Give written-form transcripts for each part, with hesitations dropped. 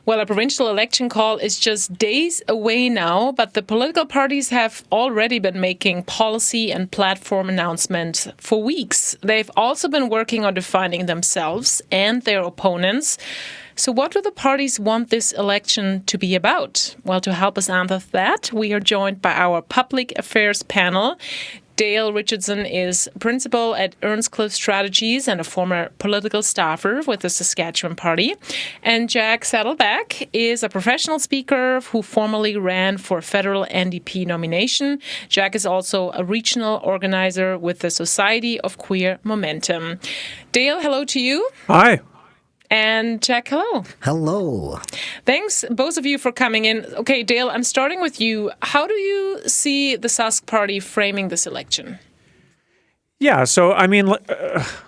Well, a provincial election call is just days away now, but the political parties have already been making policy and platform announcements for weeks. They've also been working on defining themselves and their opponents. So what do the parties want this election to be about? Well, to help us answer that, we are joined by our public affairs panel. Dale Richardson is principal at Earnscliffe Strategies and a former political staffer with the Saskatchewan Party. And Jack Saddleback is a professional speaker who formerly ran for a federal NDP nomination. Jack is also a regional organizer with the Society of Queer Momentum. Dale, hello to you. Hi. And Jack, hello. Hello. Thanks, both of you, for coming in. Okay, Dale, I'm starting with you. How do you see the Sask Party framing this election? Yeah, so I mean,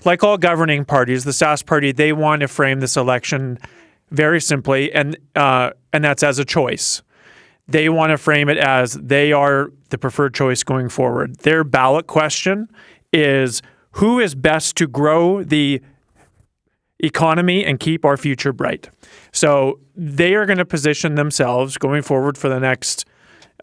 like all governing parties, the Sask Party, they want to frame this election very simply, and that's as a choice. They want to frame it as they are the preferred choice going forward. Their ballot question is, who is best to grow the economy and keep our future bright? So they are going to position themselves going forward for the next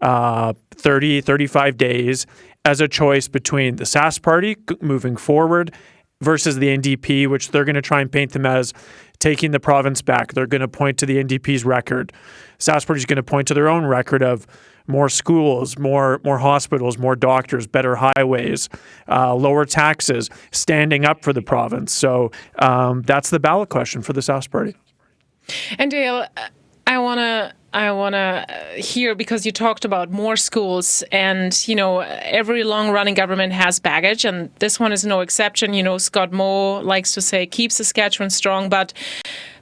30, 35 days as a choice between the Sask Party moving forward versus the NDP, which they're going to try and paint them as taking the province back. They're going to point to the NDP's record. Sask Party is going to point to their own record of more schools, more hospitals, more doctors, better highways, lower taxes, standing up for the province. So that's the ballot question for the Sask Party. And Dale, I wanna hear, because you talked about more schools, and every long-running government has baggage, and this one is no exception. Scott Moe likes to say, "Keep Saskatchewan strong," but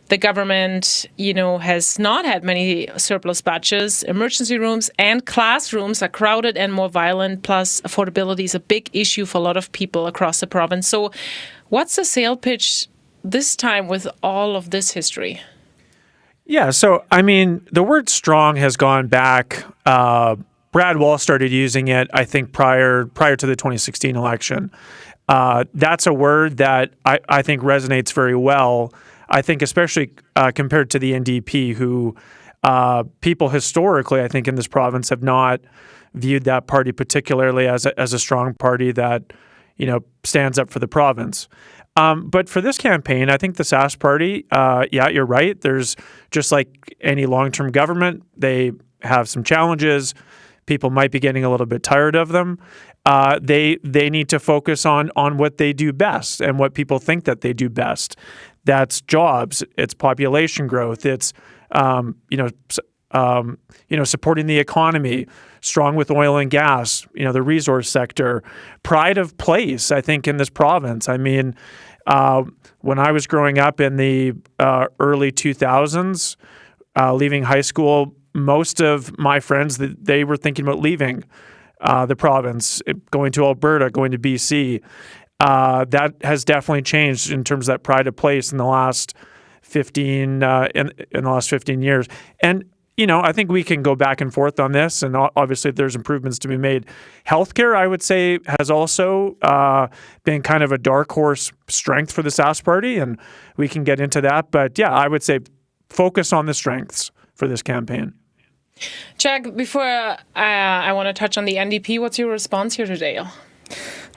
the government, has not had many surplus budgets. Emergency rooms and classrooms are crowded and more violent, plus affordability is a big issue for a lot of people across the province. So what's the sale pitch this time with all of this history? Yeah, so, I mean, the word strong has gone back. Brad Wall started using it, I think, prior to the 2016 election. That's a word that I think resonates very well. I think especially compared to the NDP, who people historically, I think, in this province have not viewed that party particularly as a strong party that, stands up for the province. But for this campaign, I think the Sask Party, yeah, you're right. There's, just like any long-term government, they have some challenges. People might be getting a little bit tired of them. They need to focus on what they do best and what people think that they do best. That's jobs, it's population growth, it's supporting the economy, strong with oil and gas, the resource sector, pride of place, I think, in this province. I mean, when I was growing up in the early 2000s, leaving high school, most of my friends, they were thinking about leaving the province, going to Alberta, going to BC. That has definitely changed in terms of that pride of place in the last 15 years. And I think we can go back and forth on this, and obviously there's improvements to be made. Healthcare, I would say, has also been kind of a dark horse strength for the Sask Party, and we can get into that. But yeah, I would say focus on the strengths for this campaign. Jack, before I want to touch on the NDP, what's your response here today?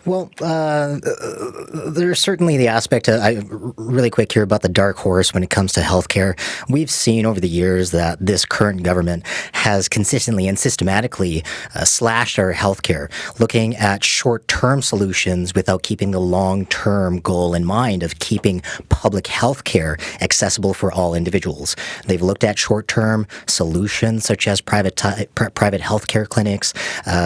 Well, there's certainly the aspect, really quick here, about the dark horse when it comes to healthcare. We've seen over the years that this current government has consistently and systematically slashed our healthcare, looking at short-term solutions without keeping the long-term goal in mind of keeping public healthcare accessible for all individuals. They've looked at short-term solutions such as private healthcare clinics,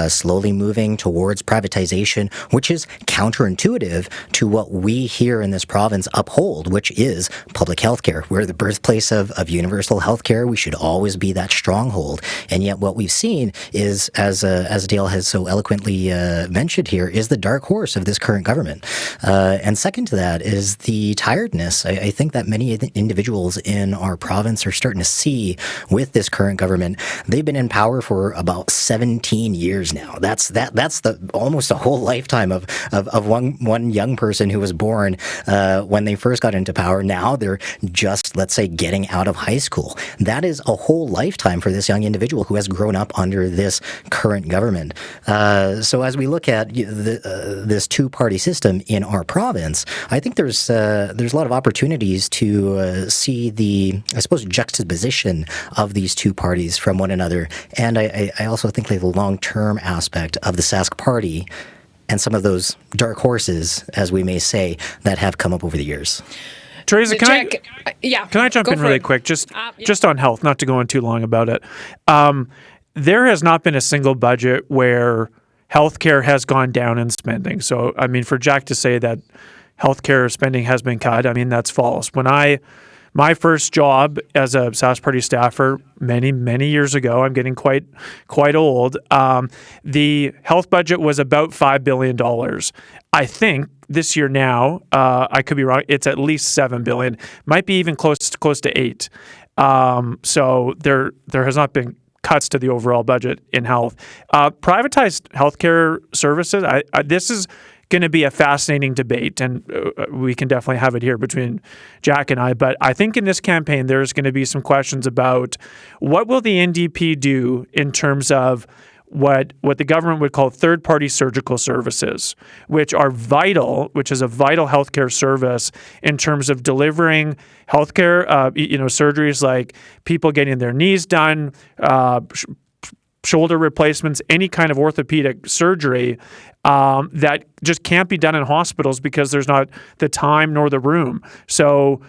slowly moving towards privatization, which is counterintuitive to what we here in this province uphold, which is public health care. We're the birthplace of universal health care. We should always be that stronghold. And yet what we've seen is, as Dale has so eloquently mentioned here, is the dark horse of this current government. And second to that is the tiredness. I think that many individuals in our province are starting to see with this current government. They've been in power for about 17 years now. That's the almost a whole lifetime of one young person who was born when they first got into power. Now they're just, let's say, getting out of high school. That is a whole lifetime for this young individual who has grown up under this current government. So as we look at this two-party system in our province, I think there's a lot of opportunities to see the, I suppose, juxtaposition of these two parties from one another. And I also think like the long-term aspect of the Sask Party and some of those dark horses, as we may say, that have come up over the years. Teresa, can I jump in really it. quick, just on health, not to go on too long about it. There has not been a single budget where healthcare has gone down in spending. So, I mean, for Jack to say that healthcare spending has been cut, I mean, that's false. My first job as a Sask Party staffer many years ago, I'm getting quite old, the health budget was about $5 billion. I think this year now, I could be wrong, it's at least $7 billion, might be even close to $8. So there has not been cuts to the overall budget in health. Privatized healthcare services, this is going to be a fascinating debate, and we can definitely have it here between Jack and I. But I think in this campaign, there's going to be some questions about what will the NDP do in terms of what the government would call third-party surgical services, which is a vital healthcare service in terms of delivering healthcare, surgeries like people getting their knees done, shoulder replacements, any kind of orthopedic surgery that just can't be done in hospitals because there's not the time nor the room. So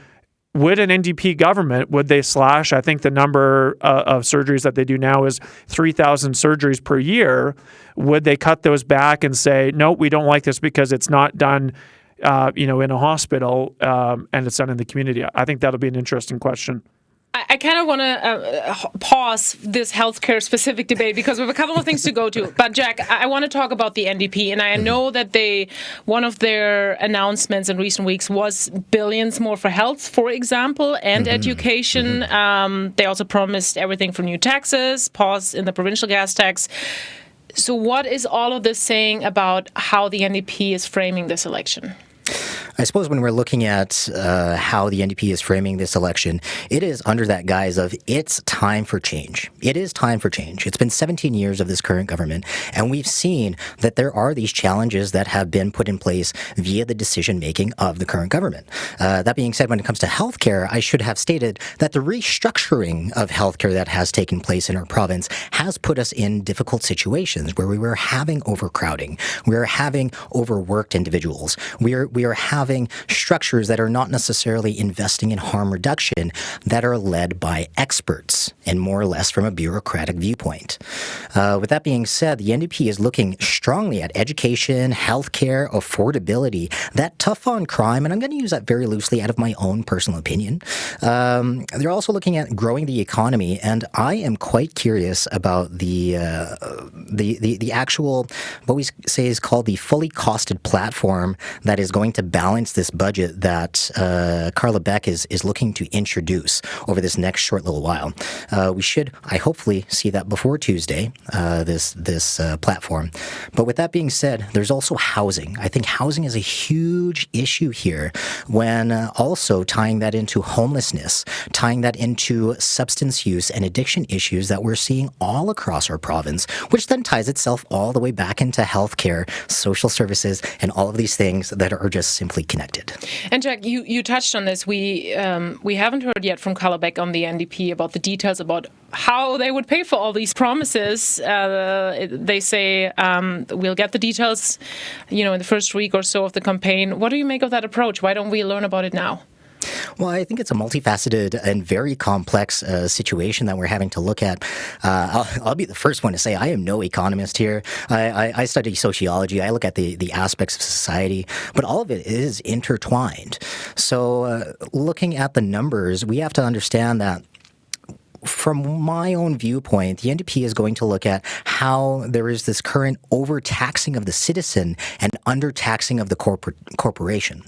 would an NDP government, would they slash, I think the number of surgeries that they do now is 3,000 surgeries per year. Would they cut those back and say, no, we don't like this because it's not done in a hospital and it's done in the community? I think that'll be an interesting question. I kind of want to pause this healthcare specific debate because we have a couple of things to go to. But Jack, I want to talk about the NDP, and I know that one of their announcements in recent weeks was billions more for health, for example, and education. They also promised everything from new taxes, pause in the provincial gas tax. So what is all of this saying about how the NDP is framing this election? I suppose when we're looking at how the NDP is framing this election, it is under that guise of it's time for change. It is time for change. It's been 17 years of this current government, and we've seen that there are these challenges that have been put in place via the decision-making of the current government. That being said, when it comes to healthcare, I should have stated that the restructuring of healthcare that has taken place in our province has put us in difficult situations where we were having overcrowding, we are having overworked individuals, we are having structures that are not necessarily investing in harm reduction that are led by experts and more or less from a bureaucratic viewpoint. With that being said, the NDP is looking strongly at education, healthcare, affordability, that tough on crime, and I'm going to use that very loosely out of my own personal opinion. They're also looking at growing the economy, and I am quite curious about the actual, what we say is called the fully costed platform that is going to balance this budget that Carla Beck is looking to introduce over this next short little while. We should, I hopefully, see that before Tuesday, this platform. But with that being said, there's also housing. I think housing is a huge issue here when also tying that into homelessness, tying that into substance use and addiction issues that we're seeing all across our province, which then ties itself all the way back into healthcare, social services, and all of these things that are just simply connected. And Jack, you touched on this. We haven't heard yet from Carla Beck on the NDP about the details about how they would pay for all these promises. They say we'll get the details, in the first week or so of the campaign. What do you make of that approach? Why don't we learn about it now? Well, I think it's a multifaceted and very complex situation that we're having to look at. I'll be the first one to say I am no economist here. I study sociology. I look at the aspects of society, but all of it is intertwined. So looking at the numbers, we have to understand that from my own viewpoint, the NDP is going to look at how there is this current overtaxing of the citizen and undertaxing of the corporation.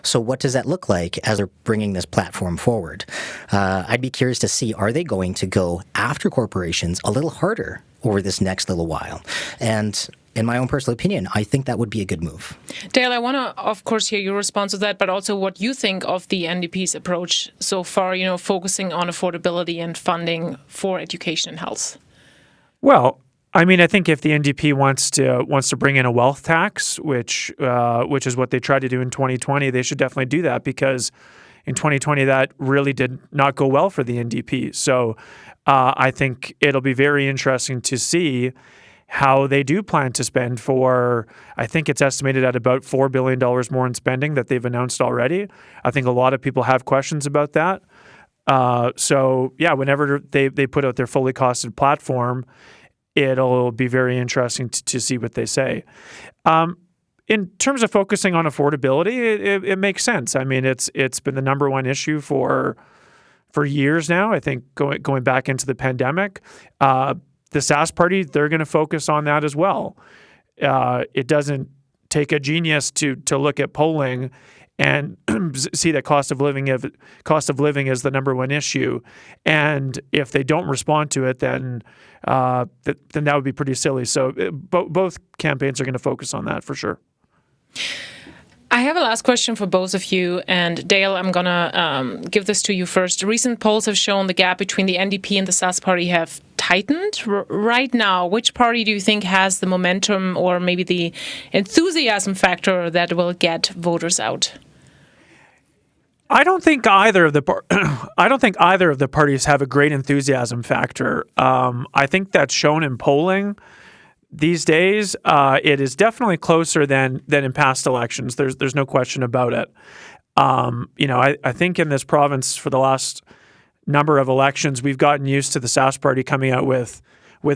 So what does that look like as they're bringing this platform forward? I'd be curious to see, are they going to go after corporations a little harder over this next little while? And in my own personal opinion, I think that would be a good move. Dale, I want to, of course, hear your response to that, but also what you think of the NDP's approach so far, focusing on affordability and funding for education and health. Well, I mean, I think if the NDP wants to bring in a wealth tax, which is what they tried to do in 2020, they should definitely do that, because in 2020 that really did not go well for the NDP. So I think it'll be very interesting to see how they do plan to spend for, I think it's estimated at about $4 billion more in spending that they've announced already. I think a lot of people have questions about that. So yeah, whenever they put out their fully costed platform, it'll be very interesting to see what they say. In terms of focusing on affordability, it makes sense. I mean, it's been the number one issue for years now. I think going back into the pandemic, the Sask Party, they're going to focus on that as well. It doesn't take a genius to look at polling and see that cost of living is the number one issue. And if they don't respond to it, then that would be pretty silly. So both campaigns are going to focus on that for sure. I have a last question for both of you. And Dale, I'm going to give this to you first. Recent polls have shown the gap between the NDP and the Sask Party have tightened. Right now, which party do you think has the momentum or maybe the enthusiasm factor that will get voters out? I don't think either of the parties have a great enthusiasm factor. I think that's shown in polling these days. It is definitely closer than in past elections. There's no question about it. I think in this province for the last number of elections, we've gotten used to the Sask Party coming out with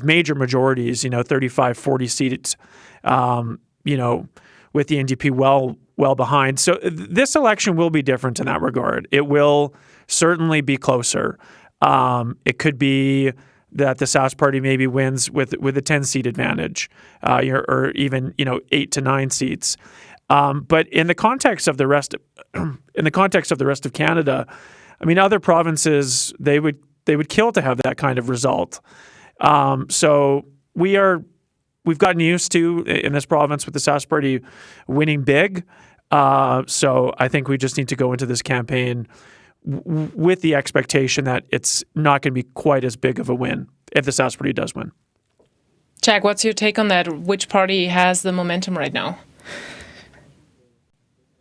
major majorities, 35, 40 seats, with the NDP well behind. So this election will be different in that regard. It will certainly be closer. It could be that the Sask Party maybe wins with a 10-seat advantage, or even 8 to 9 seats. But in the context of the rest of Canada, I mean, other provinces they would kill to have that kind of result. So we've gotten used to in this province with the Sask Party winning big. So I think we just need to go into this campaign with the expectation that it's not going to be quite as big of a win if the Sask Party does win. Jack, what's your take on that? Which party has the momentum right now?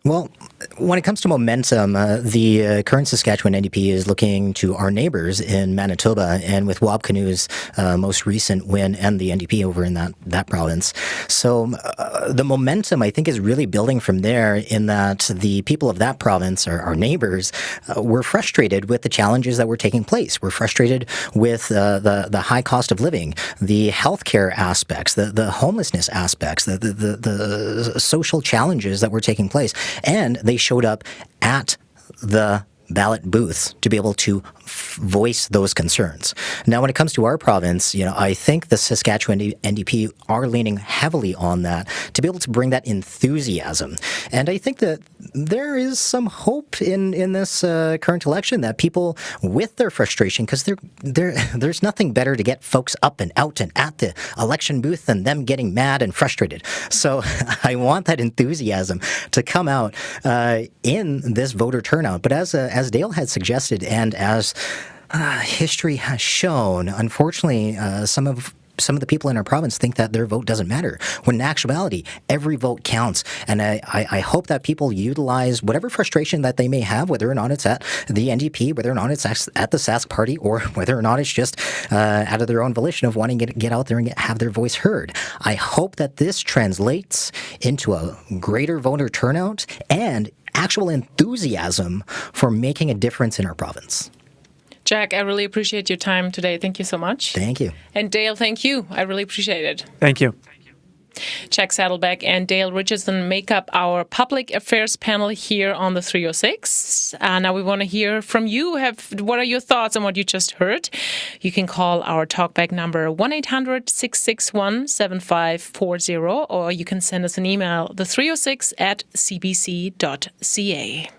Well, when it comes to momentum, the current Saskatchewan NDP is looking to our neighbors in Manitoba, and with Wab Kinew's most recent win and the NDP over in that province. So the momentum, I think, is really building from there, in that the people of that province, our neighbors, were frustrated with the challenges that were taking place. We're frustrated with the high cost of living, the healthcare aspects, the homelessness aspects, the social challenges that were taking place. And they showed up at the ballot booths to be able to voice those concerns. Now, when it comes to our province, I think the Saskatchewan NDP are leaning heavily on that to be able to bring that enthusiasm. And I think that there is some hope in this current election that people, with their frustration, because there's nothing better to get folks up and out and at the election booth than them getting mad and frustrated. So I want that enthusiasm to come out in this voter turnout. But as Dale had suggested, and as history has shown, unfortunately, some of the people in our province think that their vote doesn't matter, when in actuality, every vote counts. And I hope that people utilize whatever frustration that they may have, whether or not it's at the NDP, whether or not it's at the Sask Party, or whether or not it's just out of their own volition of wanting to get out there and have their voice heard. I hope that this translates into a greater voter turnout and actual enthusiasm for making a difference in our province. Jack, I really appreciate your time today. Thank you so much. Thank you. And Dale, thank you. I really appreciate it. Thank you. Jack Saddleback and Dale Richardson make up our public affairs panel here on the 306. Now we want to hear from you. What are your thoughts on what you just heard? You can call our talkback number 1-800-661-7540, or you can send us an email, the306@cbc.ca.